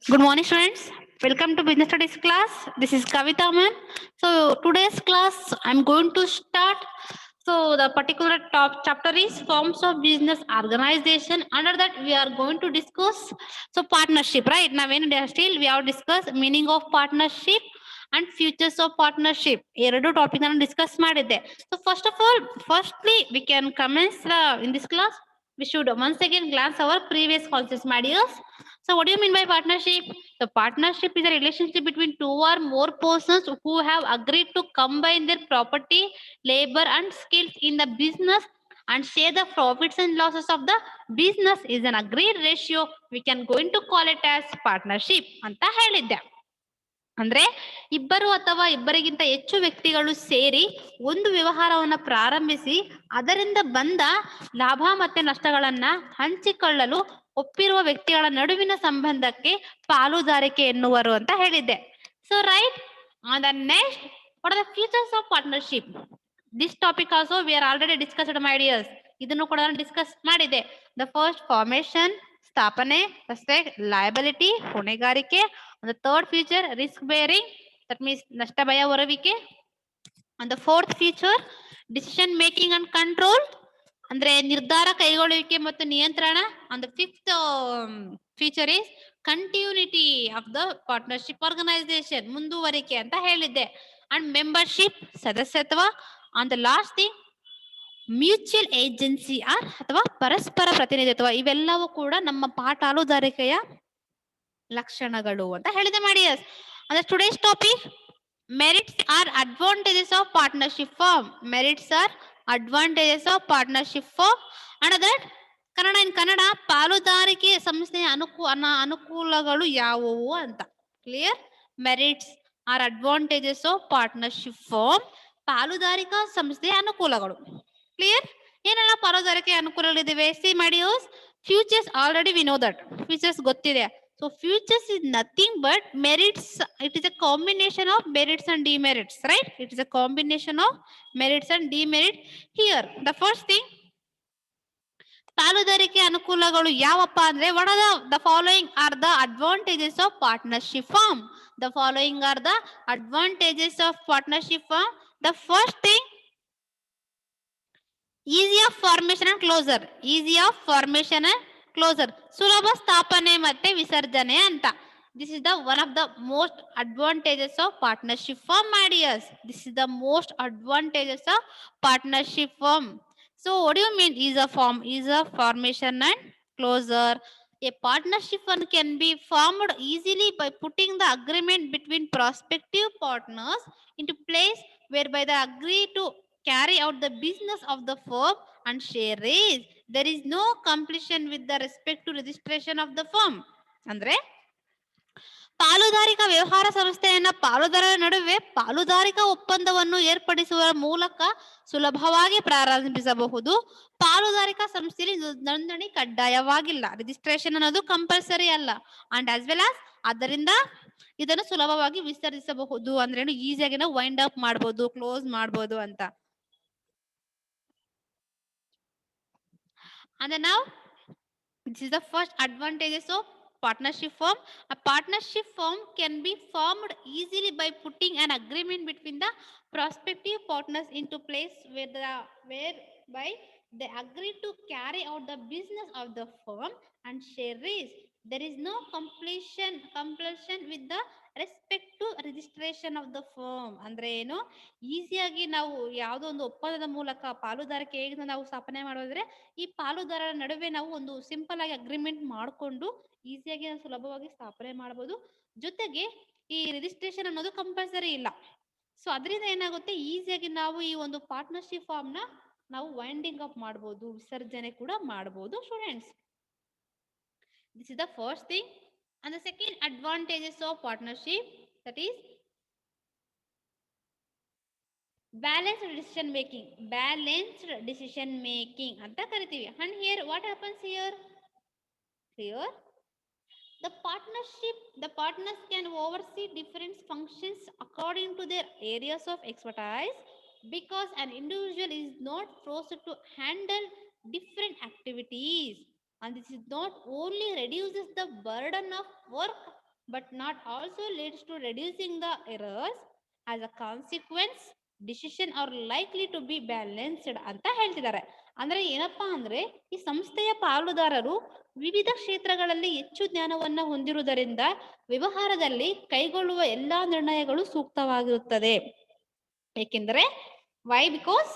Good morning, students. Welcome to Business Studies class. This is Kavita ma'am. So today's class, I'm going to start. So the particular top chapter is forms of business organization. Under that, we are going to discuss partnership. Right now, when still we have discussed meaning of partnership and futures of partnership. ಎರಡು topic ನಾನು discuss ಮಾಡಿದ್ದೆ. So first of all, firstly, we can commence in this class. We should once again glance our previous concepts, my dears. So, what do you mean by partnership? The partnership is a relationship between two or more persons who have agreed to combine their property, labor, and skills in the business and share the profits and losses of the business is an agreed ratio. We can going to call it as partnership. ಅಂತ ಹೇಳಿದ್ದೆ. ಅಂದ್ರೆ ಇಬ್ಬರು ಅಥವಾ ಇಬ್ಬರಿಗಿಂತ ಹೆಚ್ಚು ವ್ಯಕ್ತಿಗಳು ಸೇರಿ ಒಂದು ವ್ಯವಹಾರವನ್ನ ಪ್ರಾರಂಭಿಸಿ ಅದರಿಂದ ಬಂದ ಲಾಭ ಮತ್ತೆ ನಷ್ಟಗಳನ್ನ ಹಂಚಿಕೊಳ್ಳಲು ಒಪ್ಪಿರುವ ವ್ಯಕ್ತಿಗಳ ನಡುವಿನ ಸಂಬಂಧಕ್ಕೆ ಪಾಲುದಾರಿಕೆ ಎನ್ನುವರು ಅಂತ ಹೇಳಿದ್ದೆ. So right on the next, what are the features of partnership? This topic also we are already discussed my dears. ಇದನ್ನು ಕೂಡ ನಾನು ಡಿಸ್ಕಸ್ ಮಾಡಿದೆ. ದ ಫಸ್ಟ್ ಫಾರ್ಮೇಶನ್ ಸ್ಥಾಪನೆ, ಲಯಬಿಲಿಟಿ ಹೊಣೆಗಾರಿಕೆ, the third feature risk bearing, that means ನಷ್ಟ ಭಯ ಹೊರವಿಕೆ. and the fourth feature decision making and control, ಅಂದ್ರೆ ನಿರ್ಧಾರ ಕೈಗೊಳ್ಳುವಿಕೆ ಮತ್ತು ನಿಯಂತ್ರಣ. and the fifth feature is continuity of the partnership organization, ಮುಂದುವರಿಕೆ ಅಂತ ಹೇಳಿದ್ದೆ. and membership ಸದಸ್ಯತ್ವ. and the last thing mutual agency ಅಥವಾ ಪರಸ್ಪರ ಪ್ರತಿನಿಧಿತ್ವ. ಇವೆಲ್ಲವೂ ಕೂಡ ನಮ್ಮ ಪಾಲುದಾರಿಕೆಯ ಲಕ್ಷಣಗಳು ಅಂತ ಹೇಳಿದೆ ಮಾಡಿಯಸ್. ಅಂದ್ರೆ today's topic merits or advantages of partnership firm. Merits or advantages of partnership firm. And that Kannada in Kannada, ಪಾಲುದಾರಿಕೆ ಸಂಸ್ಥೆಯ ಅನುಕೂಲಗಳು ಯಾವುವು ಅಂತ. Clear? Merits or advantages of partnership firm. ಪಾಲುದಾರಿಕಾ ಸಂಸ್ಥೆಯ ಅನುಕೂಲಗಳು. ಕ್ಲಿಯರ್? ಏನೆಲ್ಲ ಪಾಲುದಾರಿಕೆ ಅನುಕೂಲಗಳಿವೆ? ಸಿ ಮಾಡಿಯೋಸ್, futures already we know that. Futures ಗೊತ್ತಿದೆ. So futures is nothing but merits. It is a combination of merits and demerits, right? It is a combination of merits and demerits. Here, the first thing, ಪಾಲುದಾರಿಕೆ ಅನುಕೂಲಗಳು ಯಾವಪ್ಪ ಅಂದ್ರೆ, what are the following are the advantages of partnership firm. The following are the advantages of partnership firm. The first thing, easy of formation and closure. Easy of formation and closure, ಸುಲಭ ಸ್ಥಾಪನೆ ಮತ್ತೆ ವಿಸರ್ಜನೆ ಅಂತ. This is the one of the most advantages of partnership firm ಮಾಡಿಯಸ್. This is the most advantages of partnership firm. So what you mean is a formation and closure? A partnership fund can be formed easily by putting the agreement between prospective partners into place whereby they agree to carry out the business of the firm and share risk. There is no compulsion with the respect to registration of the firm. ಅಂದ್ರೆ ಪಾಲುದಾರಿಕಾ ವ್ಯವಹಾರ ಸಂಸ್ಥೆಯನ್ನ ಪಾಲುದಾರರ ನಡುವೆ ಪಾಲುದಾರಿಕಾ ಒಪ್ಪಂದವನ್ನು ಏರ್ಪಡಿಸುವ ಮೂಲಕ ಸುಲಭವಾಗಿ ಪ್ರಾರಂಭಿಸಬಹುದು. ಪಾಲುದಾರಿಕಾ ಸಂಸ್ಥೆಯಲ್ಲಿ ನೋಂದಣಿ ಕಡ್ಡಾಯವಾಗಿಲ್ಲ. ರಿಜಿಸ್ಟ್ರೇಷನ್ ಅನ್ನೋದು ಕಂಪಲ್ಸರಿ ಅಲ್ಲ. ಅಂಡ್ ಆಸ್ ವೆಲ್ ಆಸ್ ಅದರಿಂದ ಇದನ್ನು ಸುಲಭವಾಗಿ ವಿಸ್ತರಿಸಬಹುದು. ಅಂದ್ರೇನು, ಈಸಿಯಾಗಿ ನಾವು ವೈಂಡ್ ಅಪ್ ಮಾಡಬಹುದು, ಕ್ಲೋಸ್ ಮಾಡಬಹುದು ಅಂತ. And now this is the first advantages of partnership firm. A partnership firm can be formed easily by putting an agreement between the prospective partners into place whereby they agree to carry out the business of the firm and share risk. There is no compulsion with the respect to registration of the firm. ಅಂದ್ರೆ ಏನು, ಈಸಿಯಾಗಿ ನಾವು ಯಾವುದೋ ಒಂದು ಒಪ್ಪಂದದ ಮೂಲಕ ಪಾಲುದಾರಿಕೆ ಹೇಗೆ ನಾವು ಸ್ಥಾಪನೆ ಮಾಡೋದ್ರೆ, ಈ ಪಾಲುದಾರರ ನಡುವೆ ನಾವು ಒಂದು ಸಿಂಪಲ್ ಆಗಿ ಅಗ್ರಿಮೆಂಟ್ ಮಾಡಿಕೊಂಡು ಈಸಿಯಾಗಿ ನಾವು ಸುಲಭವಾಗಿ ಸ್ಥಾಪನೆ ಮಾಡಬಹುದು. ಜೊತೆಗೆ ಈ ರಿಜಿಸ್ಟ್ರೇಷನ್ ಅನ್ನೋದು ಕಂಪಲ್ಸರಿ ಇಲ್ಲ. ಸೊ ಅದರಿಂದ ಏನಾಗುತ್ತೆ, ಈಸಿಯಾಗಿ ನಾವು ಈ ಒಂದು ಪಾರ್ಟ್ನರ್ಶಿಪ್ ಫಾರ್ಮ್ ನ ನಾವು ವೈಂಡಿಂಗ್ ಅಪ್ ಮಾಡಬಹುದು, ವಿಸರ್ಜನೆ ಕೂಡ ಮಾಡಬಹುದು. Students, this is the first thing. And the second advantages of partnership, that is balanced decision making. Balanced decision making ಅಂತ ಕರಿತೀವಿ. And here what happens here? The partners can oversee different functions according to their areas of expertise, because an individual is not forced to handle different activities. And this is not only reduces the burden of work but not also leads to reducing the errors. As a consequence, decision are likely to be balanced ಅಂತ ಹೇಳ್ತಿದ್ದಾರೆ. ಅಂದ್ರೆ ಏನಪ್ಪಾ ಅಂದ್ರೆ ಈ ಸಂಸ್ಥೆಯ ಪಾಲುದಾರರು ವಿವಿಧ ಕ್ಷೇತ್ರಗಳಲ್ಲಿ ಹೆಚ್ಚು ಜ್ಞಾನವನ್ನ ಹೊಂದಿರುವುದರಿಂದ ವ್ಯವಹಾರದಲ್ಲಿ ಕೈಗೊಳ್ಳುವ ಎಲ್ಲಾ ನಿರ್ಣಯಗಳು ಸೂಕ್ತವಾಗಿರುತ್ತದೆ. ಏಕೆಂದರೆ ವೈ ಬಿಕಾಸ್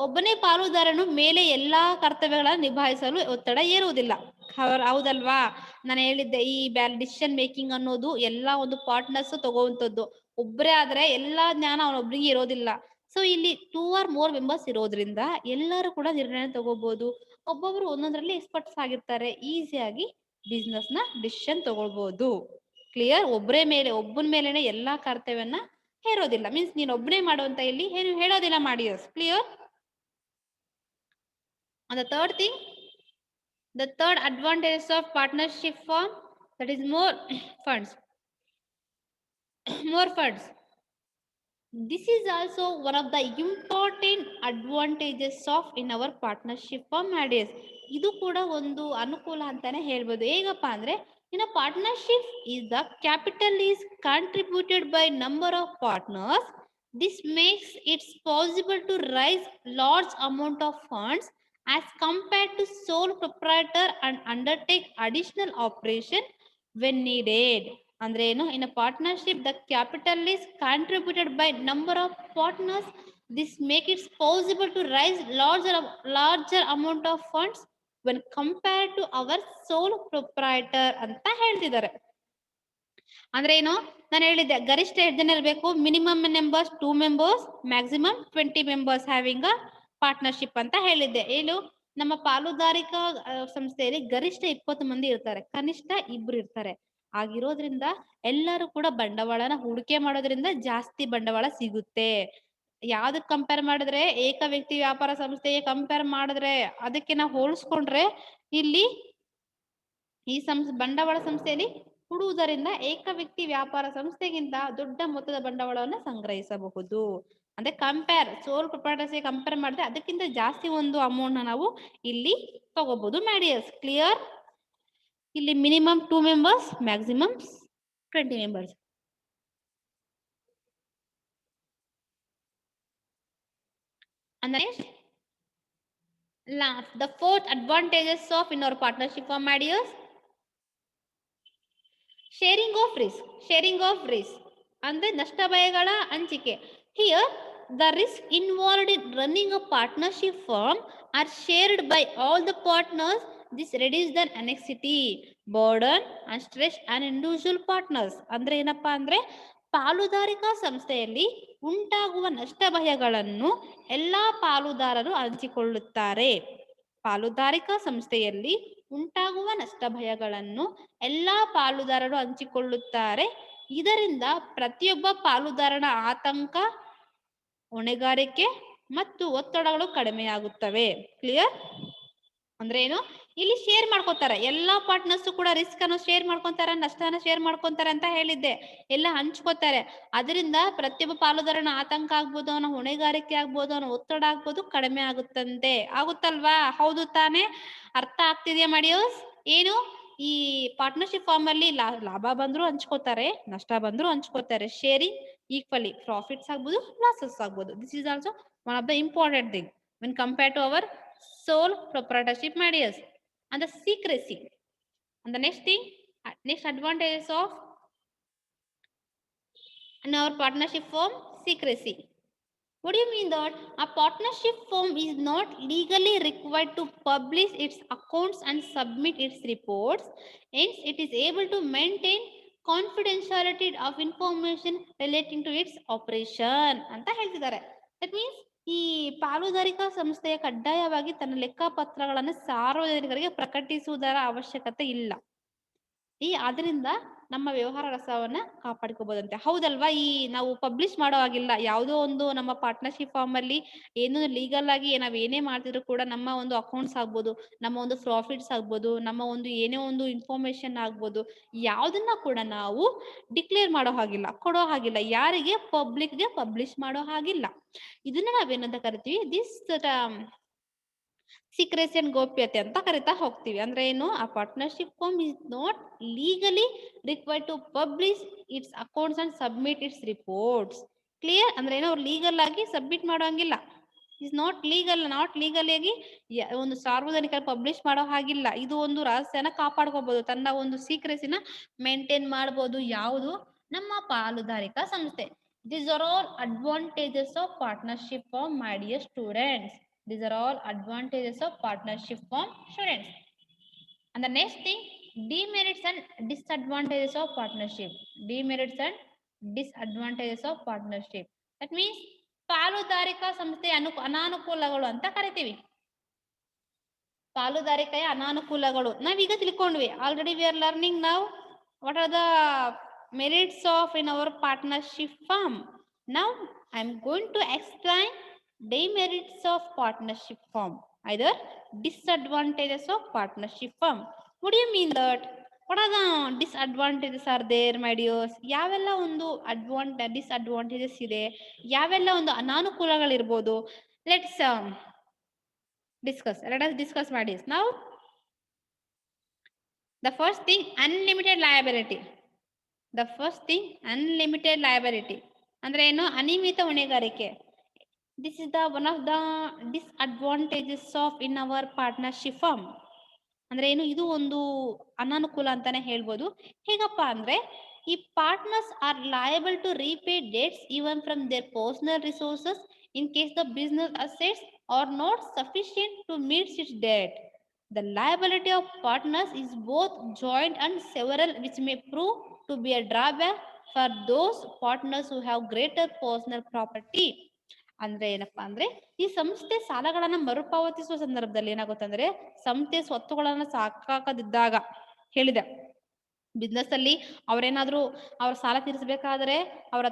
ಒಬ್ಬನೇ ಪಾಲುದಾರನು ಮೇಲೆ ಎಲ್ಲಾ ಕರ್ತವ್ಯಗಳನ್ನು ನಿಭಾಯಿಸಲು ಒತ್ತಡ ಏರುವುದಿಲ್ಲ. ಹೌದಲ್ವಾ? ನಾನು ಹೇಳಿದ್ದೆ ಈ ಡಿಸಿಷನ್ ಮೇಕಿಂಗ್ ಅನ್ನೋದು ಎಲ್ಲಾ ಒಂದು ಪಾರ್ಟ್ನರ್ಸ್ ತಗೋವಂಥದ್ದು. ಒಬ್ಬರೇ ಆದ್ರೆ ಎಲ್ಲಾ ಜ್ಞಾನ ಅವನೊಬ್ರಿಗೆ ಇರೋದಿಲ್ಲ. ಸೊ ಇಲ್ಲಿ 2 or more ಮೆಂಬರ್ಸ್ ಇರೋದ್ರಿಂದ ಎಲ್ಲರೂ ಕೂಡ ನಿರ್ಣಯ ತಗೋಬಹುದು. ಒಬ್ಬೊಬ್ರು ಒಂದೊಂದ್ರಲ್ಲಿ ಎಕ್ಸ್ಪರ್ಟ್ಸ್ ಆಗಿರ್ತಾರೆ. ಈಸಿಯಾಗಿ ಬಿಸ್ನೆಸ್ ನ ಡಿಸಿಷನ್ ತಗೊಳ್ಬಹುದು. ಕ್ಲಿಯರ್? ಒಬ್ಬನ ಮೇಲೆನೆ ಎಲ್ಲಾ ಕರ್ತವ್ಯನ ಹೇರೋದಿಲ್ಲ. ಮೀನ್ಸ್ ನೀನ್ ಒಬ್ಬನೇ ಮಾಡುವಂತ ಇಲ್ಲಿ ಏನು ಹೇಳೋದಿಲ್ಲ ಮಾಡಿ. Clear? And the third thing, the third advantage of partnership form, that is more funds. More funds. This is also one of the important advantages of in our partnership form ideas. ಇದು ಕೂಡ ಒಂದು ಅನುಕೂಲ ಅಂತಾನೆ ಹೇಳ್ಬೋದು. ಹೇಗಪ್ಪ ಅಂದ್ರೆ in a partnership is the capital is contributed by number of partners. This makes it possible to raise large amount of funds as compared to sole proprietor and undertake additional operation when needed. ಅಂದ್ರೆ ಏನು? in a partnership the capital is contributed by number of partners. This makes it possible to raise larger amount of funds when compared to our sole proprietor ಅಂತ ಹೇಳ್ತಿದ್ದಾರೆ. ಅಂದ್ರೆ ಏನು? ನಾನು ಹೇಳಿದ್ದೆ ಗರಿಷ್ಠ ಎಷ್ಟು ಜನ ಇರಬೇಕು? Minimum members 2 members, maximum 20 members having a partnership ಅಂತ ಹೇಳಿದ್ದೆ. ಏನು? ನಮ್ಮ ಪಾಲುದಾರಿಕಾ ಸಂಸ್ಥೆಯಲ್ಲಿ ಗರಿಷ್ಠ 20 ಮಂದಿ ಇರ್ತಾರೆ, ಕನಿಷ್ಠ 2 ಇರ್ತಾರೆ. ಆಗಿರೋದ್ರಿಂದ ಎಲ್ಲರೂ ಕೂಡ ಬಂಡವಾಳನ ಹೂಡಿಕೆ ಮಾಡೋದ್ರಿಂದ ಜಾಸ್ತಿ ಬಂಡವಾಳ ಸಿಗುತ್ತೆ. ಯಾವ್ದಕ್ ಕಂಪೇರ್ ಮಾಡಿದ್ರೆ ಏಕ ವ್ಯಕ್ತಿ ವ್ಯಾಪಾರ ಸಂಸ್ಥೆಗೆ ಕಂಪೇರ್ ಮಾಡಿದ್ರೆ ಅದಕ್ಕೆ ನಾವು ಹೋಲಿಸ್ಕೊಂಡ್ರೆ ಇಲ್ಲಿ ಈ ಬಂಡವಾಳ ಸಂಸ್ಥೆಯಲ್ಲಿ ಹೂಡುವುದರಿಂದ ಏಕ ವ್ಯಕ್ತಿ ವ್ಯಾಪಾರ ಸಂಸ್ಥೆಗಿಂತ ದೊಡ್ಡ ಮೊತ್ತದ ಬಂಡವಾಳವನ್ನು ಸಂಗ್ರಹಿಸಬಹುದು. ಅಂದ್ರೆ ಸೋಲ್ ಪ್ರೊಪ್ರೈಟರ್ಸ್ಗೆ ಕಂಪೇರ್ ಮಾಡಿದ್ರೆ ಅದಕ್ಕಿಂತ ಜಾಸ್ತಿ ಒಂದು ಅಮೌಂಟ್ ನಾವು ಇಲ್ಲಿ ತಗೋಬಹುದು. ಮ್ಯಾಡಿಯರ್ಸ್ ಕ್ಲಿಯರ್? ಇಲ್ಲಿ minimum 2 members, maximum 20 members. The fourth advantages of in our partnership form ideas, sharing of risk ಅಂದ್ರೆ ನಷ್ಟ ಭಯಗಳ ಹಂಚಿಕೆ. Here the risk involved in running a partnership firm are shared by all the partners. This reduces the anxiety, burden and stress on individual partners. ಅಂದ್ರೆ ಏನಪ್ಪಾ ಅಂದ್ರೆ ಪಾಲುದಾರಿಕಾ ಸಂಸ್ಥೆಯಲ್ಲಿ ಉಂಟಾಗುವ ನಷ್ಟ ಭಯಗಳನ್ನು ಎಲ್ಲಾ ಪಾಲುದಾರರು ಹಂಚಿಕೊಳ್ಳುತ್ತಾರೆ. ಪಾಲುದಾರಿಕಾ ಸಂಸ್ಥೆಯಲ್ಲಿ ಉಂಟಾಗುವ ನಷ್ಟ ಭಯಗಳನ್ನು ಎಲ್ಲಾ ಪಾಲುದಾರರು ಹಂಚಿಕೊಳ್ಳುತ್ತಾರೆ. ಇದರಿಂದ ಪ್ರತಿಯೊಬ್ಬ ಪಾಲುದಾರನ ಆತಂಕ, ಹೊಣೆಗಾರಿಕೆ ಮತ್ತು ಒತ್ತಡಗಳು ಕಡಿಮೆಯಾಗುತ್ತವೆ. ಕ್ಲಿಯರ್? ಅಂದ್ರೆ ಏನು? ಇಲ್ಲಿ ಶೇರ್ ಮಾಡ್ಕೋತಾರೆ. ಎಲ್ಲಾ ಪಾರ್ಟ್ನರ್ಸ್ ಕೂಡ ರಿಸ್ಕ್ ಅನ್ನು ಶೇರ್ ಮಾಡ್ಕೊಂತಾರೆ, ನಷ್ಟನ ಶೇರ್ ಮಾಡ್ಕೊಂತಾರೆ ಅಂತ ಹೇಳಿದ್ದೆ. ಎಲ್ಲ ಹಂಚ್ಕೋತಾರೆ. ಅದರಿಂದ ಪ್ರತಿಯೊಬ್ಬ ಪಾಲುದಾರನ ಆತಂಕ ಆಗ್ಬೋದು, ಅವನ ಹೊಣೆಗಾರಿಕೆ ಆಗ್ಬೋದು, ಅವನ ಒತ್ತಡ ಆಗ್ಬೋದು, ಕಡಿಮೆ ಆಗುತ್ತಂತೆ. ಆಗುತ್ತಲ್ವಾ? ಹೌದು ತಾನೇ? ಅರ್ಥ ಆಗ್ತಿದ್ಯಾ ಮಾಡಿಯೋಸ್? ಏನು? ಈ ಪಾರ್ಟ್ನರ್ಶಿಪ್ ಫಾರ್ಮ್ ಅಲ್ಲಿ ಲಾಭ ಬಂದ್ರು ಹಂಚ್ಕೋತಾರೆ, ನಷ್ಟ ಬಂದ್ರು ಹಂಚ್ಕೋತಾರೆ. ಶೇರಿಂಗ್ ಈಕ್ವಲಿ, ಪ್ರಾಫಿಟ್ಸ್ ಆಗ್ಬೋದು, ಲಾಸಸ್ ಆಗ್ಬೋದು. This is also one of the important thing when compared to our sole proprietorship ideas. And the secrecy. And the next advantages of in our partnership firm, secrecy. What do you mean that? A partnership firm is not legally required to publish its accounts and submit its reports. Hence, it is able to maintain confidentiality of information relating to its operation. ಅಂತ ಹೇಳ್ತಿದ್ದಾರೆ. That means ಈ ಪಾಲುದಾರಿಕಾ ಸಂಸ್ಥೆಯ ಕಡ್ಡಾಯವಾಗಿ ತನ್ನ ಲೆಕ್ಕಪತ್ರಗಳನ್ನು ಸಾರ್ವಜನಿಕರಿಗೆ ಪ್ರಕಟಿಸುವುದರ ಅವಶ್ಯಕತೆ ಇಲ್ಲ. ಅದರಿಂದ ನಮ್ಮ ವ್ಯವಹಾರ ರಸವನ್ನ ಕಾಪಾಡ್ಕೋಬಹುದಂತೆ. ಹೌದಲ್ವಾ? ಈ ನಾವು ಪಬ್ಲಿಷ್ ಮಾಡೋ ಹಾಗಿಲ್ಲ. ಯಾವುದೋ ಒಂದು ನಮ್ಮ ಪಾರ್ಟ್ನರ್ಶಿಪ್ ಫಾರ್ಮ್ ಅಲ್ಲಿ ಏನು ಲೀಗಲ್ ಆಗಿ ನಾವ್ ಏನೇ ಮಾಡ್ತಿದ್ರು ಕೂಡ ನಮ್ಮ ಒಂದು ಅಕೌಂಟ್ಸ್ ಆಗ್ಬೋದು, ನಮ್ಮ ಒಂದು ಪ್ರಾಫಿಟ್ಸ್ ಆಗ್ಬೋದು, ನಮ್ಮ ಒಂದು ಏನೇ ಒಂದು ಇನ್ಫಾರ್ಮೇಶನ್ ಆಗ್ಬೋದು, ಯಾವ್ದನ್ನ ಕೂಡ ನಾವು ಡಿಕ್ಲೇರ್ ಮಾಡೋ ಹಾಗಿಲ್ಲ, ಕೊಡೋ ಹಾಗಿಲ್ಲ. ಯಾರಿಗೆ? ಪಬ್ಲಿಕ್ಗೆ ಪಬ್ಲಿಷ್ ಮಾಡೋ ಹಾಗಿಲ್ಲ. ಇದನ್ನ ನಾವೇನಂತ ಕರಿತೀವಿ? ದಿಸ್ ಸೀಕ್ರೆಸಿ ಅಂಡ್ ಗೋಪ್ಯತೆ ಅಂತ ಕರಿತಾ ಹೋಗ್ತೀವಿ. ಅಂದ್ರೆ ಏನು, ಆ partnership firm is not legally required to publish its accounts and submit its reports. Clear? ಅಂದ್ರೆ ಏನೋ ಅವ್ರು ಲೀಗಲ್ ಆಗಿ ಸಬ್ಮಿಟ್ ಮಾಡೋಂಗಿಲ್ಲ. ಇಸ್ ನಾಟ್ ಲೀಗಲ್ ಆಗಿ ಒಂದು ಸಾರ್ವಜನಿಕ ಪಬ್ಲಿಷ್ ಮಾಡೋ ಹಾಗಿಲ್ಲ. ಇದು ಒಂದು ರಹಸ್ಯನ ಕಾಪಾಡ್ಕೋಬಹುದು, ತನ್ನ ಒಂದು ಸೀಕ್ರೆಸಿನ ಮೇಂಟೈನ್ ಮಾಡಬಹುದು. ಯಾವುದು? ನಮ್ಮ ಪಾಲುದಾರಿಕಾ ಸಂಸ್ಥೆ. These are all advantages of partnership form, my dear students. These are all advantages of partnership form, students. And the next thing, demerits and disadvantages of partnership. Demerits and disadvantages of partnership. That means ಪಾಲುದಾರಿಕಾ ಸಂಸ್ಥೆ ಅನಾನುಕೂಲಗಳು ಅಂತ ಕರಿತೀವಿ. ಪಾಲುದಾರಿಕೆಯ ಅನಾನುಕೂಲಗಳು ನಾವೀಗ ತಿಳ್ಕೊಂಡ್ವಿ. Already we are learning now what are the merits of in our partnership firm. Now I am going to explain demerits of partnership firm, either disadvantages of partnership firm. What do you mean that? What are the disadvantages are there, my dears? ಯಾವೆಲ್ಲ ಒಂದು disadvantages ಇದೆ, ಯಾವೆಲ್ಲ ಒಂದು ಅನಾನುಕೂಲಗಳಿರ್ಬೋದು? Let's discuss. Let us discuss what is. Now the first thing, unlimited liability. The first thing, unlimited liability ಅಂದ್ರೆ ಏನು? ಅನಿಯಮಿತ ಹೊಣೆಗಾರಿಕೆ. This is the one of the disadvantages of in our partnership firm. ಅಂದ್ರೆ ಏನು? ಇದು ಒಂದು ಅನಾನುಕೂಲ ಅಂತಾನೆ ಹೇಳ್ಬೋದು. ಹೇಗಪ್ಪ ಅಂದ್ರೆ, ಈ partners are liable to repay debts even from their personal resources in case the business assets are not sufficient to meet its debt. The liability of partners is both joint and several, which may prove to be a drawback for those partners who have greater personal property. ಅಂದ್ರೆ ಏನಪ್ಪಾ ಅಂದ್ರೆ, ಈ ಸಂಸ್ಥೆ ಸಾಲಗಳನ್ನ ಮರುಪಾವತಿಸುವ ಸಂದರ್ಭದಲ್ಲಿ ಏನಾಗುತ್ತಂದ್ರೆ, ಸಂಸ್ಥೆ ಸ್ವತ್ತುಗಳನ್ನ ಸಾಕಾಗದಿದ್ದಾಗ, ಹೇಳಿದೆ ಬಿಸ್ನೆಸ್ ಅಲ್ಲಿ ಅವ್ರೇನಾದ್ರು ಅವ್ರ ಸಾಲ ತೀರಿಸಬೇಕಾದ್ರೆ ಅವ್ರ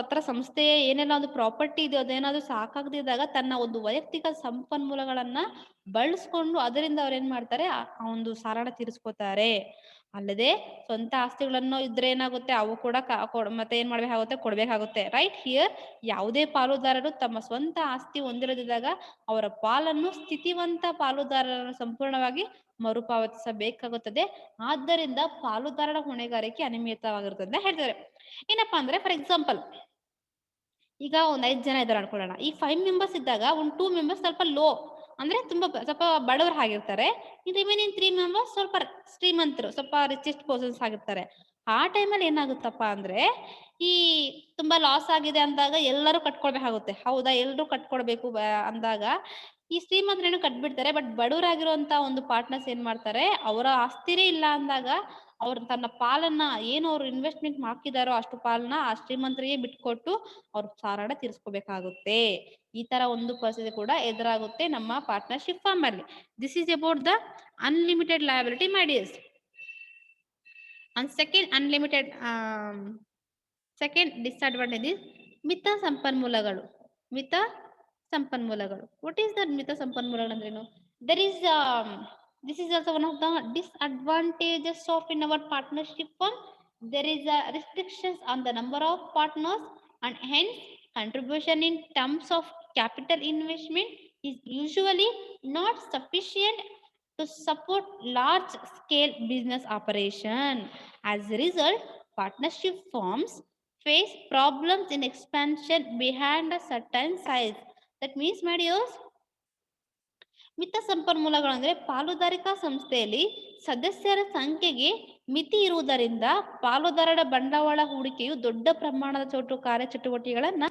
ಹತ್ರ ಸಂಸ್ಥೆ ಏನೆಲ್ಲ ಒಂದು ಪ್ರಾಪರ್ಟಿ ಇದೆಯೋ ಅದೇನಾದ್ರು ಸಾಕಾಗದಿದ್ದಾಗ ತನ್ನ ಒಂದು ವೈಯಕ್ತಿಕ ಸಂಪನ್ಮೂಲಗಳನ್ನ ಬಳಸ್ಕೊಂಡು ಅದರಿಂದ ಅವ್ರೇನ್ ಮಾಡ್ತಾರೆ, ಆ ಒಂದು ಸಾಲನ ತೀರಿಸ್ಕೋತಾರೆ. ಅಲ್ಲದೆ ಸ್ವಂತ ಆಸ್ತಿಗಳನ್ನು ಇದ್ರೆ ಏನಾಗುತ್ತೆ, ಅವು ಕೂಡ ಮತ್ತೆ ಏನ್ ಮಾಡ್ಬೇಕಾಗುತ್ತೆ, ಕೊಡ್ಬೇಕಾಗುತ್ತೆ. ರೈಟ್? ಹಿಯರ್ ಯಾವುದೇ ಪಾಲುದಾರರು ತಮ್ಮ ಸ್ವಂತ ಆಸ್ತಿ ಹೊಂದಿರದಿದ್ದಾಗ ಅವರ ಪಾಲನ್ನು ಸ್ಥಿತಿವಂತ ಪಾಲುದಾರರನ್ನು ಸಂಪೂರ್ಣವಾಗಿ ಮರುಪಾವತಿಸಬೇಕಾಗುತ್ತದೆ. ಆದ್ದರಿಂದ ಪಾಲುದಾರರ ಹೊಣೆಗಾರಿಕೆ ಅನಿಯಮಿತವಾಗಿರುತ್ತದೆ ಅಂತ ಹೇಳ್ತಾರೆ. ಏನಪ್ಪಾ ಅಂದ್ರೆ, ಫಾರ್ ಎಕ್ಸಾಂಪಲ್, ಈಗ ಒಂದ್ 5 ಜನ ಇದ್ದಾರೆ ಅನ್ಕೊಳ್ಳೋಣ. ಈ 5 ಮೆಂಬರ್ಸ್ ಇದ್ದಾಗ ಒಂದು 2 ಮೆಂಬರ್ಸ್ ಸ್ವಲ್ಪ ಲೋ, ಅಂದ್ರೆ ಸ್ವಲ್ಪ ಬಡವರು ಆಗಿರ್ತಾರೆ. ಈ ರಿಮೈನಿಂಗ್ 3 ಮೆಂಬರ್ಸ್ ಸ್ವಲ್ಪ ಶ್ರೀಮಂತರು, ಸ್ವಲ್ಪ ರಿಚೆಸ್ಟ್ ಪರ್ಸನ್ಸ್ ಆಗಿರ್ತಾರೆ. ಆ ಟೈಮಲ್ಲಿ ಏನಾಗುತ್ತಪ್ಪ ಅಂದ್ರೆ, ಈ ತುಂಬಾ ಲಾಸ್ ಆಗಿದೆ ಅಂದಾಗ ಎಲ್ಲರೂ ಕಟ್ಕೊಳ್ಬೇಕಾಗುತ್ತೆ. ಹೌದಾ? ಎಲ್ಲರೂ ಕಟ್ಕೊಡ್ಬೇಕು ಅಂದಾಗ ಈ ಶ್ರೀಮಂತರೇನು ಕಟ್ಬಿಡ್ತಾರೆ. ಬಟ್ ಬಡವರಾಗಿರುವಂತ ಒಂದು ಪಾರ್ಟ್ನರ್ಸ್ ಏನ್ ಮಾಡ್ತಾರೆ, ಅವರ ಆಸ್ತಿನೇ ಇಲ್ಲ ಅಂದಾಗ ಅವ್ರು ತನ್ನ ಪಾಲನ್ನ, ಏನು ಅವ್ರು ಇನ್ವೆಸ್ಟ್ಮೆಂಟ್ ಹಾಕಿದಾರೋ ಅಷ್ಟು ಪಾಲನ್ನ ಆ ಶ್ರೀಮಂತರಿಗೆ ಬಿಟ್ಕೊಟ್ಟು ಅವ್ರ ಸಾಲನ ತೀರಿಸ್ಕೋಬೇಕಾಗುತ್ತೆ. ಈ ತರ ಒಂದು ಪರಿಸ್ಥಿತಿ ಕೂಡ ಎದುರಾಗುತ್ತೆ ನಮ್ಮ ಪಾರ್ಟ್ನರ್ಶಿಪ್ ಫಾರ್ಮ್ ಅಲ್ಲಿ. This is about the unlimited liability, my dears. And second disadvantage is ಮಿತ ಸಂಪನ್ಮೂಲಗಳು. ವಾಟ್ ಈಸ್ ದಟ್ ಮಿತ ಸಂಪನ್ಮೂಲಗಳು ಅಂದ್ರೇನು? This is also one of the disadvantages of in our partnership firm. There is a restrictions on the number of partners, and hence contribution in terms of capital investment is usually not sufficient to support large scale business operation. As a result, partnership firms face problems in expansion behind a certain size. That means, my dears, ಮಿತ ಸಂಪನ್ಮೂಲಗಳು ಅಂದ್ರೆ ಪಾಲುದಾರಿಕಾ ಸಂಸ್ಥೆಯಲ್ಲಿ ಸದಸ್ಯರ ಸಂಖ್ಯೆಗೆ ಮಿತಿ ಇರುವುದರಿಂದ ಪಾಲುದಾರರ ಬಂಡವಾಳ ಹೂಡಿಕೆಯು ದೊಡ್ಡ ಪ್ರಮಾಣದ ಕಾರ್ಯಚಟುವಟಿಕೆಗಳನ್ನ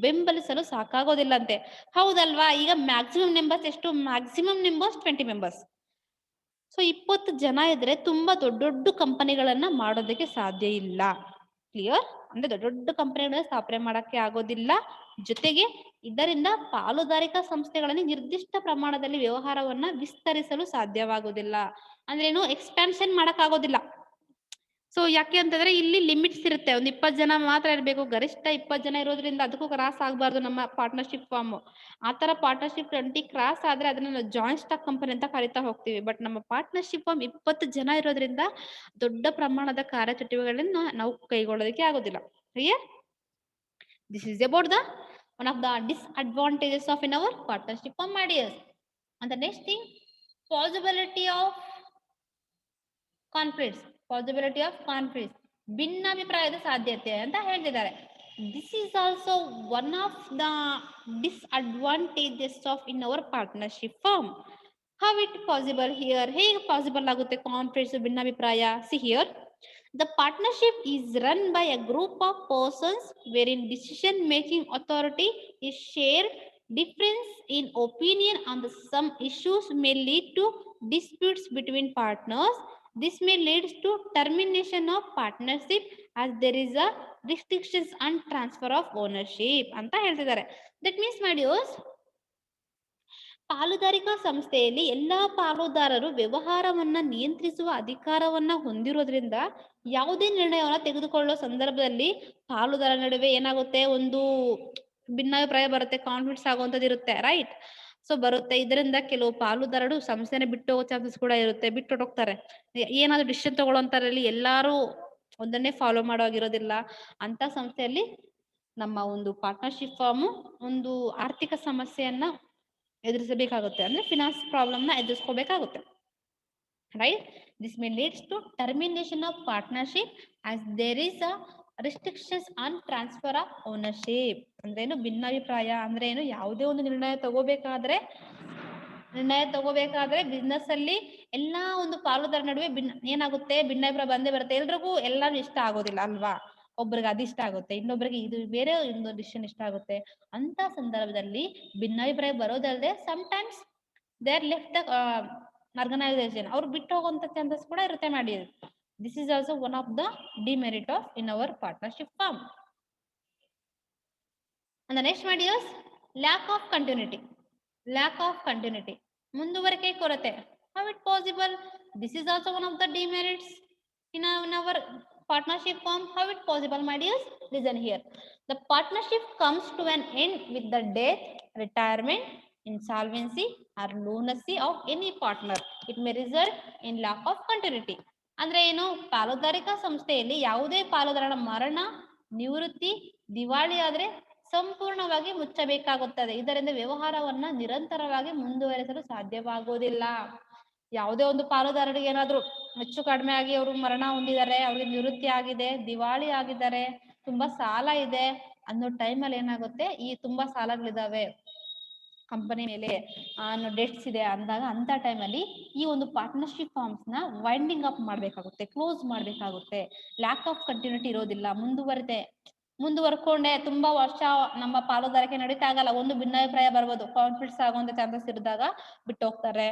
ಬೆಂಬಲಿಸಲು ಸಾಕಾಗೋದಿಲ್ಲಂತೆ. ಹೌದಲ್ವಾ? ಈಗ ಮ್ಯಾಕ್ಸಿಮಮ್ ನಂಬರ್ಸ್ ಎಷ್ಟು? Maximum numbers 20 members. ಸೊ 20 ಜನ ಇದ್ರೆ ತುಂಬಾ ದೊಡ್ಡ ಕಂಪನಿಗಳನ್ನ ಮಾಡೋದಕ್ಕೆ ಸಾಧ್ಯ ಇಲ್ಲ. ಕ್ಲಿಯರ್? ಅಂದ್ರೆ ದೊಡ್ಡ ಕಂಪನಿಗಳನ್ನ ಸ್ಥಾಪನೆ ಮಾಡಕ್ಕೆ ಆಗೋದಿಲ್ಲ. ಜೊತೆಗೆ ಇದರಿಂದ ಪಾಲುದಾರಿಕಾ ಸಂಸ್ಥೆಗಳಲ್ಲಿ ನಿರ್ದಿಷ್ಟ ಪ್ರಮಾಣದಲ್ಲಿ ವ್ಯವಹಾರವನ್ನ ವಿಸ್ತರಿಸಲು ಸಾಧ್ಯವಾಗುವುದಿಲ್ಲ. ಅಂದ್ರೇನು? ಎಕ್ಸ್ಪ್ಯಾನ್ಷನ್ ಮಾಡಕ್ ಆಗೋದಿಲ್ಲ. ಸೊ ಯಾಕೆ ಅಂತಂದ್ರೆ ಇಲ್ಲಿ ಲಿಮಿಟ್ಸ್ ಇರುತ್ತೆ. ಒಂದು 20 ಜನ ಮಾತ್ರ ಇರಬೇಕು, ಗರಿಷ್ಠ 20 ಜನ ಇರೋದ್ರಿಂದ ಅದಕ್ಕೂ ಕ್ರಾಸ್ ಆಗಬಾರ್ದು ನಮ್ಮ ಪಾರ್ಟ್ನರ್ಶಿಪ್ ಫಾರ್ಮ್. ಆತರ ಪಾರ್ಟ್ನರ್ಶಿಪ್ 20 ಕ್ರಾಸ್ ಆದ್ರೆ ಅದನ್ನ ಜಾಯಿಂಟ್ ಸ್ಟಾಕ್ ಕಂಪನಿ ಅಂತ ಕರಿತಾ ಹೋಗ್ತೀವಿ. ಬಟ್ ನಮ್ಮ ಪಾರ್ಟ್ನರ್ಶಿಪ್ ಫಾರ್ಮ್ 20 ಜನ ಇರೋದ್ರಿಂದ ದೊಡ್ಡ ಪ್ರಮಾಣದ ಕಾರ್ಯಚಟುವಟಿಕೆಗಳನ್ನ ನಾವು ಕೈಗೊಳ್ಳೋದಕ್ಕೆ ಆಗೋದಿಲ್ಲ. Clear? This is about the one of the disadvantages of in our partnership firm, my dears. And the next thing, possibility of conflicts, possibility of conflicts, ಭಿನ್ನಾಭಿಪ್ರಾಯದ ಸಾಧ್ಯತೆ ಅಂತ ಹೇಳ್ತಿದ್ದಾರೆ. This is also one of the disadvantages of in our partnership firm. How it possible here, ಹೇಗೆ possible ಆಗುತ್ತೆ conflicts, ಭಿನ್ನಾಭಿಪ್ರಾಯ? See here, the partnership is run by a group of persons wherein decision making authority is shared. Difference in opinion on the some issues may lead to disputes between partners. This may lead to termination of partnership as there is a restrictions on transfer of ownership ಅಂತ ಹೇಳ್ತಿದ್ದಾರೆ. That means my dears, ಪಾಲುದಾರಿಕಾ ಸಂಸ್ಥೆಯಲ್ಲಿ ಎಲ್ಲಾ ಪಾಲುದಾರರು ವ್ಯವಹಾರವನ್ನ ನಿಯಂತ್ರಿಸುವ ಅಧಿಕಾರವನ್ನ ಹೊಂದಿರೋದ್ರಿಂದ ಯಾವುದೇ ನಿರ್ಣಯವನ್ನ ತೆಗೆದುಕೊಳ್ಳುವ ಸಂದರ್ಭದಲ್ಲಿ ಪಾಲುದಾರ ನಡುವೆ ಏನಾಗುತ್ತೆ, ಒಂದು ಭಿನ್ನಾಭಿಪ್ರಾಯ ಬರುತ್ತೆ, ಕಾನ್ಫ್ಲಿಕ್ಟ್ಸ್ ಆಗುವಂಥದ್ದು ಇರುತ್ತೆ, ರೈಟ್? ಸೊ ಬರುತ್ತೆ. ಇದರಿಂದ ಕೆಲವು ಪಾಲುದಾರರು ಸಂಸ್ಥೆನ ಬಿಟ್ಟು ಹೋಗೋ ಚಾನ್ಸಸ್ ಕೂಡ ಇರುತ್ತೆ, ಬಿಟ್ಟು ಹೋಗ್ತಾರೆ. ಏನಾದ್ರು ಡಿಸಿಷನ್ ತಗೊಳ್ಳೋಂಥದ್ರಲ್ಲಿ ಎಲ್ಲಾರು ಒಂದನ್ನೇ ಫಾಲೋ ಮಾಡೋಗಿರೋದಿಲ್ಲ. ಅಂತ ಸಂಸ್ಥೆಯಲ್ಲಿ ನಮ್ಮ ಒಂದು ಪಾರ್ಟ್ನರ್ಶಿಪ್ ಫಾರ್ಮು ಒಂದು ಆರ್ಥಿಕ ಸಮಸ್ಯೆಯನ್ನ ಎದುರಿಸಬೇಕಾಗುತ್ತೆ, ಅಂದ್ರೆ ಫಿನಾನ್ಸ್ ಪ್ರಾಬ್ಲಮ್ ನ ಎದುರಿಸ್ಕೋಬೇಕಾಗುತ್ತೆ, right? This may leads to termination of partnership as there is a restrictions on transfer of ownership. ಅಂದ್ರೆ ಏನು ಭಿನ್ನಾಭಿಪ್ರಾಯ ಅಂದ್ರೆ ಏನು, ಯಾವುದೇ ಒಂದು ನಿರ್ಣಯ ತಗೋಬೇಕಾದ್ರೆ ಬಿಸ್ನೆಸ್ ಅಲ್ಲಿ ಎಲ್ಲಾ ಒಂದು ಪಾಲುದಾರ ನಡುವೆ ಏನಾಗುತ್ತೆ, ಭಿನ್ನಾಭಿಪ್ರಾಯ ಬಂದೇ ಬರುತ್ತೆ. ಎಲ್ರಿಗೂ ಎಲ್ಲಾನು ಇಷ್ಟ ಆಗೋದಿಲ್ಲ ಅಲ್ವಾ? ಒಬ್ರಿಗೆ ಅದಿಷ್ಟ ಆಗುತ್ತೆ, ಇನ್ನೊಬ್ರಿಗೆ ಇದು ಬೇರೆ ಒಂದು ಡಿಸಿಷನ್ ಇಷ್ಟ ಆಗುತ್ತೆ. ಅಂತ ಸಂದರ್ಭದಲ್ಲಿ ಭಿನ್ನಾಭಿಪ್ರಾಯ ಬರೋದಲ್ಲದೆ sometimes they are left the organization, ಅವ್ರು ಬಿಟ್ಟು ಹೋಗುವಂತ ಚಾನ್ಸಸ್ ಕೂಡ ಇರುತ್ತೆ ಮಾಡಿ. This is also one of the demerit of in our partnership firm. And the next one is lack of continuity. Lack of continuity, ಮುಂದುವರಿಕೆ ಕೊರತೆ. How it possible? This is also one of the demerits in our partnership form. How it possible, my dears? Listen here. The partnership comes to an end with the death, retirement, insolvency or lunacy of any partner. It may result in lack of continuity. ಅಂದ್ರೆ ಏನು, ಪಾಲುದಾರಿಕಾ ಸಂಸ್ಥೆಯಲ್ಲಿ ಯಾವುದೇ ಪಾಲುದಾರನ ಮರಣ, ನಿವೃತ್ತಿ, ದಿವಾಳಿ ಆದ್ರೆ ಸಂಪೂರ್ಣವಾಗಿ ಮುಚ್ಚಬೇಕಾಗುತ್ತದೆ. ಇದರಿಂದ ವ್ಯವಹಾರವನ್ನ ನಿರಂತರವಾಗಿ ಮುಂದುವರಿಸಲು ಸಾಧ್ಯವಾಗುವುದಿಲ್ಲ. ಯಾವುದೇ ಒಂದು ಪಾಲುದಾರರಿಗೆ ಏನಾದ್ರು ಹೆಚ್ಚು ಕಡಿಮೆ ಆಗಿ ಅವರು ಮರಣ ಹೊಂದಿದ್ದಾರೆ, ಅವ್ರಿಗೆ ನಿವೃತ್ತಿ ಆಗಿದೆ, ದಿವಾಳಿ ಆಗಿದ್ದಾರೆ, ತುಂಬಾ ಸಾಲ ಇದೆ ಅನ್ನೋ ಟೈಮಲ್ಲಿ ಏನಾಗುತ್ತೆ, ಈ ತುಂಬಾ ಸಾಲಗಳಿದಾವೆ ಕಂಪನಿ ಮೇಲೆ, ಡೆಟ್ಸ್ ಇದೆ ಅಂದಾಗ ಅಂತ ಟೈಮಲ್ಲಿ ಈ ಒಂದು ಪಾರ್ಟ್ನರ್ಶಿಪ್ ಫಾರ್ಮ್ಸ್ ನ ವೈಂಡಿಂಗ್ ಅಪ್ ಮಾಡ್ಬೇಕಾಗುತ್ತೆ, ಕ್ಲೋಸ್ ಮಾಡ್ಬೇಕಾಗುತ್ತೆ. ಲ್ಯಾಕ್ ಆಫ್ ಕಂಟಿನ್ಯೂಟಿ ಇರೋದಿಲ್ಲ, ಮುಂದುವರ್ಕೊಂಡೆ ತುಂಬಾ ವರ್ಷ ನಮ್ಮ ಪಾಲುದಾರಿಕೆ ನಡೀತಾ ಆಗಲ್ಲ. ಒಂದು ಭಿನ್ನಾಭಿಪ್ರಾಯ ಬರ್ಬೋದು, ಕಾನ್ಫ್ಲಿಕ್ಟ್ಸ್ ಆಗುವಂತ ಚಾನ್ಸಸ್ ಇರಿದಾಗ ಬಿಟ್ಟು ಹೋಗ್ತಾರೆ.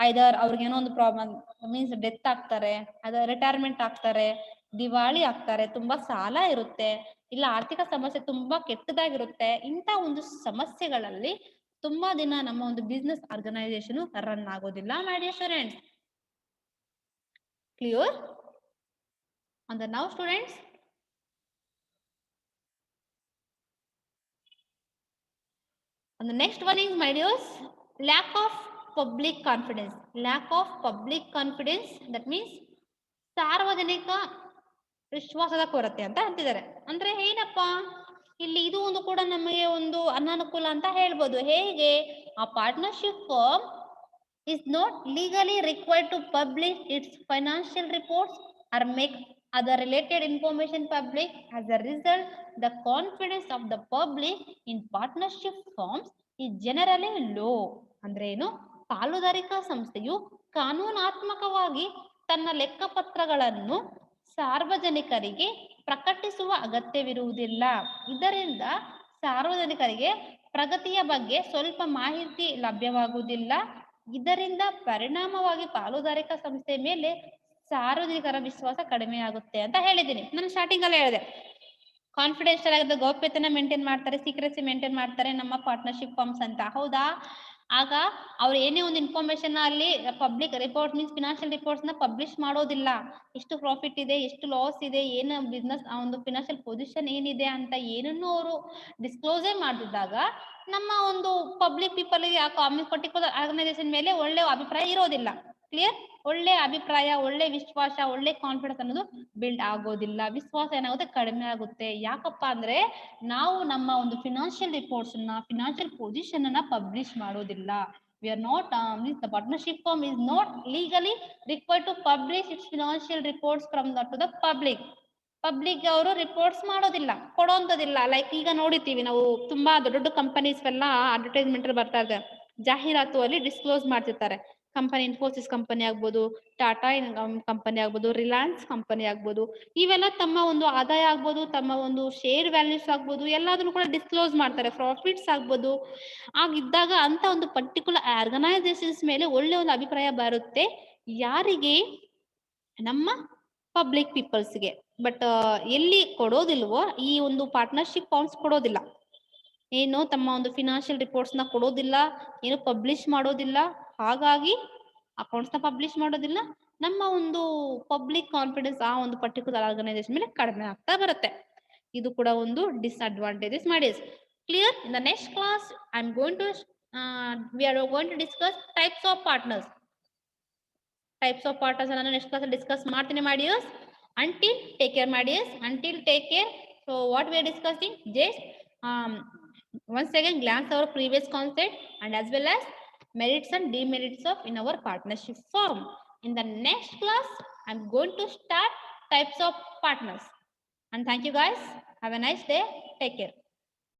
ಐದರ್ ಅವ್ರಿಗೆ ಏನೋ ಒಂದು ಪ್ರಾಬ್ಲಮ್ ಮೀನ್ಸ್ ಡೆತ್ ಆಗ್ತಾರೆ, ಅದ ರಿಟೈರ್ಮೆಂಟ್ ಆಗ್ತಾರೆ, ದಿವಾಳಿ ಆಗ್ತಾರೆ, ತುಂಬಾ ಸಾಲ ಇರುತ್ತೆ, ಇಲ್ಲ ಆರ್ಥಿಕ ಸಮಸ್ಯೆ ತುಂಬಾ ಕೆಟ್ಟದಾಗಿರುತ್ತೆ. ಇಂಥ ಒಂದು ಸಮಸ್ಯೆಗಳಲ್ಲಿ ತುಂಬಾ ದಿನ ನಮ್ಮ ಒಂದು ಬಿಸ್ನೆಸ್ ಆರ್ಗನೈಸೇಷನ್ ರನ್ ಆಗೋದಿಲ್ಲ. My dear students, clear? And now students, and the next one is, my dears, lack of public confidence. Lack of public confidence, that means ಸಾರ್ವಜನಿಕ ವಿಶ್ವಾಸದ ಕೊರತೆ ಅಂತ ಅಂತಿದ್ದಾರೆ. ಅಂದ್ರೆ ಏನಪ್ಪಾ ಇಲ್ಲಿ, ಇದು ಒಂದು ಕೂಡ ನಮಗೆ ಒಂದು ಅನಾನುಕೂಲ ಅಂತ ಹೇಳ್ಬೋದು. ಹೇಗೆ? ಆ partnership firm is not legally required to publish its financial reports or make other related information public. As a result, the confidence of the public in partnership firms is generally low. ಅಂದ್ರೆ ಏನು, ಪಾಲುದಾರಿಕಾ ಸಂಸ್ಥೆಯು ಕಾನೂನಾತ್ಮಕವಾಗಿ ತನ್ನ ಲೆಕ್ಕಪತ್ರಗಳನ್ನು ಸಾರ್ವಜನಿಕರಿಗೆ ಪ್ರಕಟಿಸುವ ಅಗತ್ಯವಿರುವುದಿಲ್ಲ. ಇದರಿಂದ ಸಾರ್ವಜನಿಕರಿಗೆ ಪ್ರಗತಿಯ ಬಗ್ಗೆ ಸ್ವಲ್ಪ ಮಾಹಿತಿ ಲಭ್ಯವಾಗುವುದಿಲ್ಲ. ಇದರಿಂದ ಪರಿಣಾಮವಾಗಿ ಪಾಲುದಾರಿಕಾ ಸಂಸ್ಥೆ ಮೇಲೆ ಸಾರ್ವಜನಿಕರ ವಿಶ್ವಾಸ ಕಡಿಮೆ ಆಗುತ್ತೆ ಅಂತ ಹೇಳಿದ್ದೀನಿ. ನಾನು ಸ್ಟಾರ್ಟಿಂಗ್ ಅಲ್ಲೇ ಹೇಳಿದೆ, ಕಾನ್ಫಿಡೆನ್ಷಿಯಲ್ ಆಗಿದ್ದ ಗೌಪ್ಯತೆನ ಮೇಂಟೈನ್ ಮಾಡ್ತಾರೆ, ಸೀಕ್ರೆಸಿ ಮೇಂಟೈನ್ ಮಾಡ್ತಾರೆ ನಮ್ಮ ಪಾರ್ಟ್ನರ್ಶಿಪ್ ಫರ್ಮ್ಸ್ ಅಂತ, ಹೌದಾ? ಆಗ ಅವ್ರು ಏನೇ ಒಂದು ಇನ್ಫಾರ್ಮೇಶನ್ ಅಲ್ಲಿ public report means financial reports ನ ಪಬ್ಲಿಷ್ ಮಾಡೋದಿಲ್ಲ. ಎಷ್ಟು ಪ್ರಾಫಿಟ್ ಇದೆ, ಎಷ್ಟು ಲಾಸ್ ಇದೆ, ಏನು ಬಿಸ್ನೆಸ್ ಆ ಒಂದು ಫಿನಾನ್ಷಿಯಲ್ ಪೊಸಿಷನ್ ಏನಿದೆ ಅಂತ ಏನನ್ನು ಅವರು ಡಿಸ್ಕ್ಲೋಸೇ ಮಾಡಿದಾಗ ನಮ್ಮ ಒಂದು ಪಬ್ಲಿಕ್ ಪೀಪಲ್ ಗೆ ಆ ಪರ್ಟಿಕ್ಯುಲರ್ ಆರ್ಗನೈಸೇಷನ್ ಮೇಲೆ ಒಳ್ಳೆ ಅಭಿಪ್ರಾಯ ಇರೋದಿಲ್ಲ. ಕ್ಲಿಯರ್? ಒಳ್ಳೆ ಅಭಿಪ್ರಾಯ, ಒಳ್ಳೆ ವಿಶ್ವಾಸ, ಒಳ್ಳೆ ಕಾನ್ಫಿಡೆನ್ಸ್ ಅನ್ನೋದು ಬಿಲ್ಡ್ ಆಗೋದಿಲ್ಲ. ವಿಶ್ವಾಸ ಏನಾಗುತ್ತೆ, ಕಡಿಮೆ ಆಗುತ್ತೆ. ಯಾಕಪ್ಪ ಅಂದ್ರೆ ನಾವು ನಮ್ಮ ಒಂದು ಫಿನಾನ್ಷಿಯಲ್ ರಿಪೋರ್ಟ್ಸ್ ನ, ಫಿನಾನ್ಷಿಯಲ್ ಪೊಸಿಷನ್ ಅನ್ನ ಪಬ್ಲಿಷ್ ಮಾಡೋದಿಲ್ಲ. We are not, the partnership firm is not legally required to publish its financial reports from to the public. Public ಅವರು ರಿಪೋರ್ಟ್ಸ್ ಮಾಡೋದಿಲ್ಲ, ಕೊಡೋಂಥದ್ದಿಲ್ಲ. ಲೈಕ್ ಈಗ ನೋಡಿರ್ತೀವಿ ನಾವು, ತುಂಬಾ ದೊಡ್ಡ ದೊಡ್ಡ ಕಂಪನೀಸ್ ಎಲ್ಲ ಅಡ್ವರ್ಟೈಸ್ಮೆಂಟ್ ಬರ್ತಾ ಇದೆ, ಜಾಹೀರಾತು ಅಲ್ಲಿ ಡಿಸ್ಕ್ಲೋಸ್ ಮಾಡ್ತಿರ್ತಾರೆ. ಕಂಪನಿ, ಇನ್ಫೋಸಿಸ್ ಕಂಪನಿ ಆಗ್ಬೋದು, ಟಾಟಾ ಕಂಪನಿ ಆಗ್ಬೋದು, ರಿಲಯನ್ಸ್ ಕಂಪನಿ ಆಗ್ಬೋದು, ಇವೆಲ್ಲ ತಮ್ಮ ಒಂದು ಆದಾಯ ಆಗ್ಬೋದು, ತಮ್ಮ ಒಂದು ಶೇರ್ ವ್ಯಾಲ್ಯೂಸ್ ಆಗ್ಬೋದು, ಎಲ್ಲದನ್ನು ಕೂಡ ಡಿಸ್ಕ್ಲೋಸ್ ಮಾಡ್ತಾರೆ. ಪ್ರಾಫಿಟ್ಸ್ ಆಗ್ಬೋದು. ಆಗಿದ್ದಾಗ ಅಂತ ಒಂದು ಪರ್ಟಿಕ್ಯುಲರ್ ಆರ್ಗನೈಸೇಷನ್ಸ್ ಮೇಲೆ ಒಳ್ಳೆ ಒಂದು ಅಭಿಪ್ರಾಯ ಬರುತ್ತೆ. ಯಾರಿಗೆ? ನಮ್ಮ ಪಬ್ಲಿಕ್ ಪೀಪಲ್ಸ್ಗೆ. ಬಟ್ ಎಲ್ಲಿ ಕೊಡೋದಿಲ್ವೋ ಈ ಒಂದು ಪಾರ್ಟ್ನರ್ಶಿಪ್ ಫಾರ್ಮ್ಸ್ ಕೊಡೋದಿಲ್ಲ, ಏನು ತಮ್ಮ ಒಂದು ಫಿನಾನ್ಷಿಯಲ್ ರಿಪೋರ್ಟ್ಸ್ ನ ಕೊಡೋದಿಲ್ಲ, ಏನು ಪಬ್ಲಿಷ್ ಮಾಡೋದಿಲ್ಲ. ಹಾಗಾಗಿ ಅಕೌಂಟ್ಸ್ ನ ಪಬ್ಲಿಷ್ ಮಾಡೋದಿಲ್ಲ. ನಮ್ಮ ಒಂದು ಪಬ್ಲಿಕ್ ಕಾನ್ಫಿಡೆನ್ಸ್ ಆ ಒಂದು ಪರ್ಟಿಕ್ಯುಲರ್ ಆರ್ಗನೈಸೇಷನ್ ಮೇಲೆ ಕಡಿಮೆ ಆಗ್ತಾ ಬರುತ್ತೆ. ಇದು ಕೂಡ ಒಂದು ಡಿಸ್ಅಡ್ವಾಂಟೇಜಸ್ ಮಾಡಿ. Clear? In the next class I am going to we are going to discuss types of partners. Types of partners ಅನ್ನು ನೆಕ್ಸ್ಟ್ ಕ್ಲಾಸ್ ಡಿಸ್ಕಸ್ ಮಾಡ್ತೀನಿ ಮಾಡಿ. Until take care my dears, until take care. So what we are discussing, just once again glance our previous concept and as well as merits and demerits of in our partnership firm. In the next class I am going to start types of partners. And thank you guys, have a nice day, take care.